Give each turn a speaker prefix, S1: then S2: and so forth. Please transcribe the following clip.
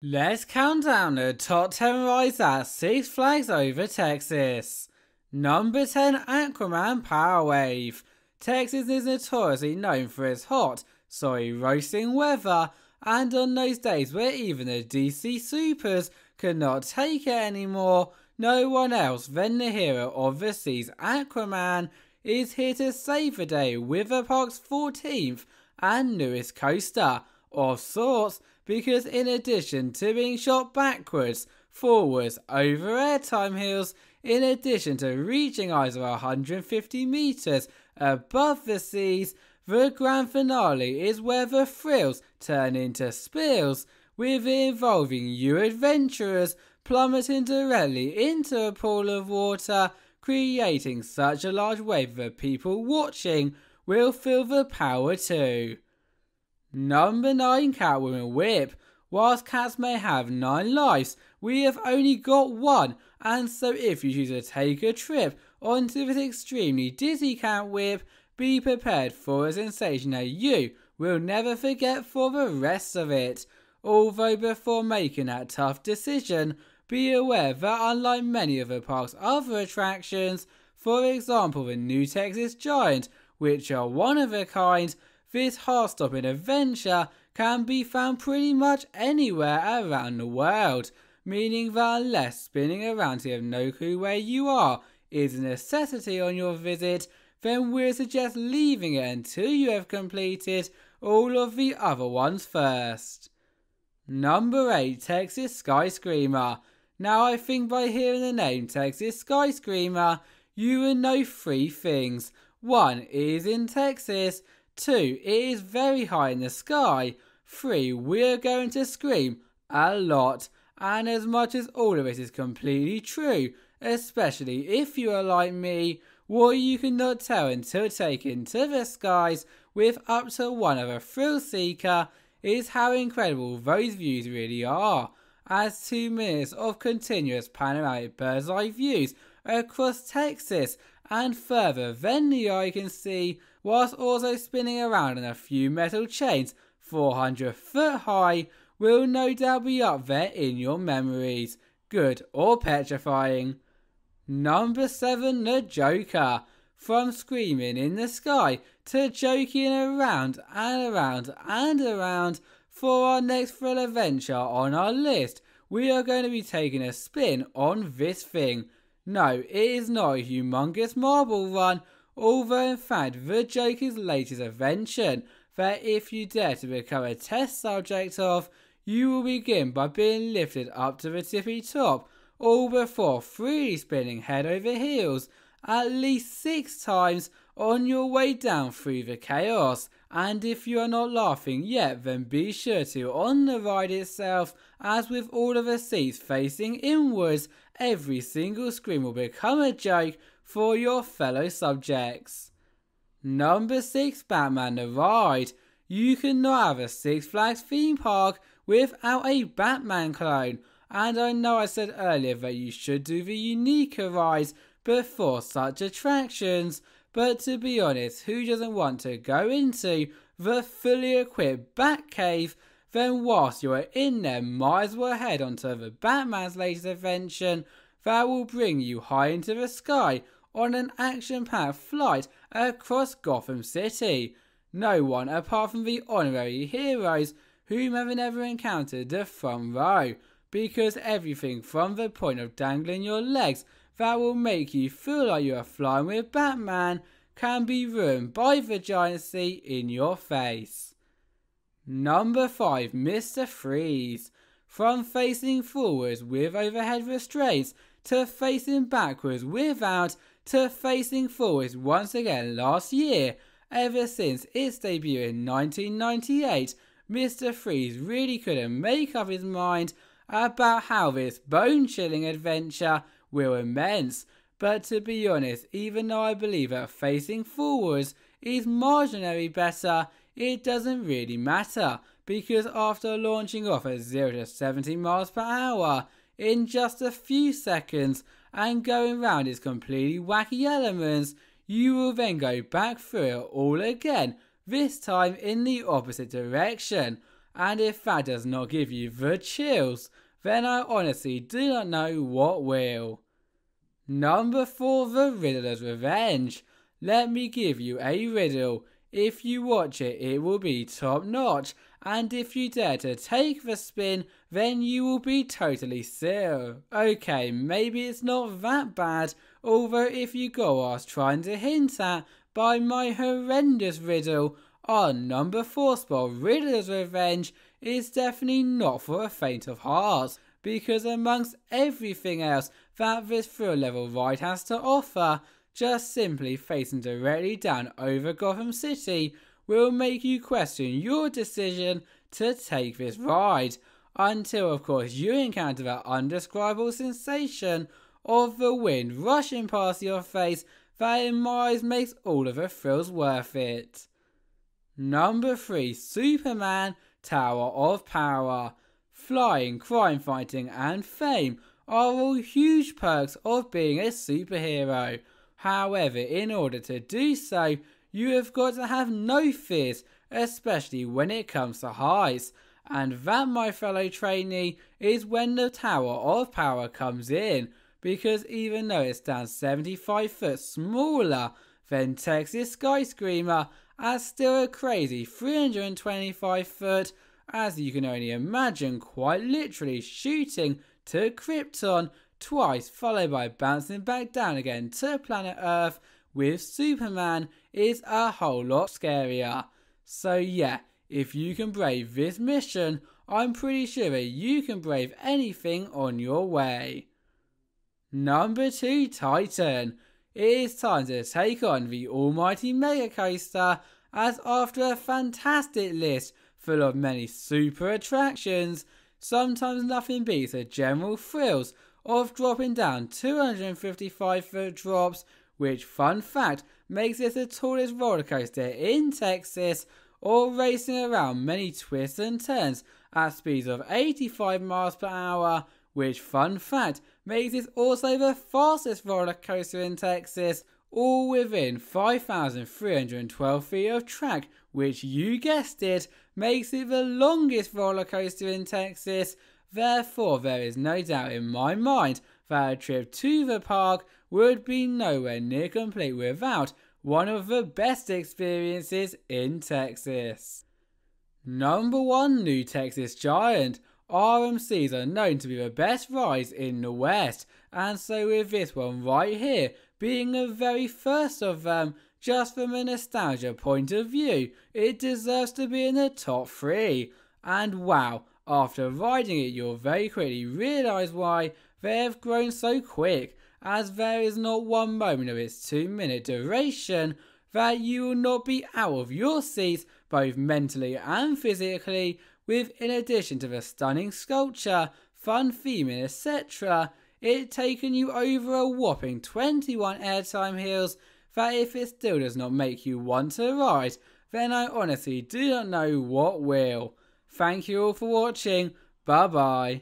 S1: Let's count down the top 10 rides at Six Flags over Texas. Number 10, AQUAMAN Power Wave. Texas is notoriously known for its hot, roasting weather, and on those days where even the DC Supers could not take it anymore, no one else than the hero of the seas, AQUAMAN, is here to save the day with the park's 14th and newest coaster, of sorts, because in addition to being shot backwards, forwards, over airtime hills, in addition to reaching heights of 150 meters above the seas, the grand finale is where the thrills turn into spills, with it involving you adventurers plummeting directly into a pool of water, creating such a large wave that people watching will feel the power too. Number 9, CATWOMAN Whip. Whilst cats may have 9 lives, we have only got one, and so if you choose to take a trip onto this extremely dizzy cat whip, be prepared for a sensation that you will never forget for the rest of it. Although before making that tough decision, be aware that unlike many of the park's other attractions, for example the new Texas Giant, which are one of a kind, this heart-stopping adventure can be found pretty much anywhere around the world, meaning that unless spinning around to have no clue where you are is a necessity on your visit, then we'll suggest leaving it until you have completed all of the other ones first. Number 8, Texas SkyScreamer. Now I think by hearing the name Texas SkyScreamer, you will know 3 things. 1, it is in Texas. 2, it is very high in the sky. 3, we are going to scream a lot. And as much as all of it is completely true, especially if you are like me, what you cannot tell until taken to the skies with up to one other thrill seeker is how incredible those views really are, as 2 minutes of continuous panoramic bird's eye views across Texas and further than the eye can see, whilst also spinning around on a few metal chains 400 foot high, will no doubt be up there in your memories, good or petrifying. Number 7, the Joker. From screaming in the sky to joking around and around and around, for our next thrill adventure on our list, we are going to be taking a spin on this thing. No, it is not a humongous marble run, although in fact the Joker's latest invention that if you dare to become a test subject of, you will begin by being lifted up to the tippy top, all before freely spinning head over heels at least 6 times on your way down through the chaos. And if you are not laughing yet, then be sure to on the ride itself, as with all of the seats facing inwards, every single scream will become a joke for your fellow subjects. Number 6, Batman the Ride. You cannot have a Six Flags theme park without a Batman clone, and I know I said earlier that you should do the unique rides before such attractions, but to be honest, who doesn't want to go into the fully equipped Batcave? Then whilst you are in there, might as well head onto the Batman's latest invention that will bring you high into the sky on an action-packed flight across Gotham City. No one apart from the honorary heroes whom have never encountered the front row, because everything from the point of dangling your legs that will make you feel like you are flying with Batman can be ruined by the giant seat in your face. Number 5, Mr. Freeze. From facing forwards with overhead restraints to facing backwards without to facing forwards once again last year, ever since its debut in 1998, Mr. Freeze really couldn't make up his mind about how this bone-chilling adventure will immense. But to be honest, even though I believe that facing forwards is marginally better, it doesn't really matter, because after launching off at 0 to 70 miles per hour in just a few seconds and going round its completely wacky elements, you will then go back through it all again, this time in the opposite direction, and if that does not give you the chills, then I honestly do not know what will. Number 4, The Riddler's Revenge. Let me give you a riddle. If you watch it, it will be top notch, and if you dare to take the spin, then you will be totally silly. Okay, maybe it's not that bad, although if you go I was trying to hint at by my horrendous riddle on number 4 spot, Riddler's Revenge is definitely not for the faint of heart, because amongst everything else that this thrill level ride has to offer, just simply facing directly down over Gotham City will make you question your decision to take this ride, until of course you encounter that undescribable sensation of the wind rushing past your face that in my eyes makes all of the thrills worth it. Number 3, Superman Tower of Power. Flying, crime fighting and fame are all huge perks of being a superhero. However, in order to do so, you have got to have no fears, especially when it comes to heights. And that, my fellow trainee, is when the Tower of Power comes in, because even though it stands 75 foot smaller than Texas SkyScreamer, as still a crazy 325 foot, as you can only imagine, quite literally shooting to Krypton twice, followed by bouncing back down again to planet Earth with Superman, is a whole lot scarier. So yeah, if you can brave this mission, I'm pretty sure that you can brave anything on your way. Number 2, Titan. It is time to take on the almighty Mega Coaster, as after a fantastic list full of many super attractions, sometimes nothing beats the general thrills of dropping down 255 foot drops, which, fun fact, makes it the tallest roller coaster in Texas, or racing around many twists and turns at speeds of 85 miles per hour, which, fun fact, makes it also the fastest roller coaster in Texas, all within 5,312 feet of track, which, you guessed it, makes it the longest roller coaster in Texas. Therefore, there is no doubt in my mind that a trip to the park would be nowhere near complete without one of the best experiences in Texas. Number 1, New Texas Giant. RMCs are known to be the best rides in the West, and so with this one right here being the very first of them, just from a nostalgia point of view, it deserves to be in the top 3. And wow, after riding it you'll very quickly realise why they have grown so quick, as there is not one moment of its 2-minute duration that you will not be out of your seats both mentally and physically, with, in addition to the stunning sculpture, fun theming, etc., it taken you over a whopping 21 airtime hills that if it still does not make you want to ride, then I honestly do not know what will. Thank you all for watching, bye bye.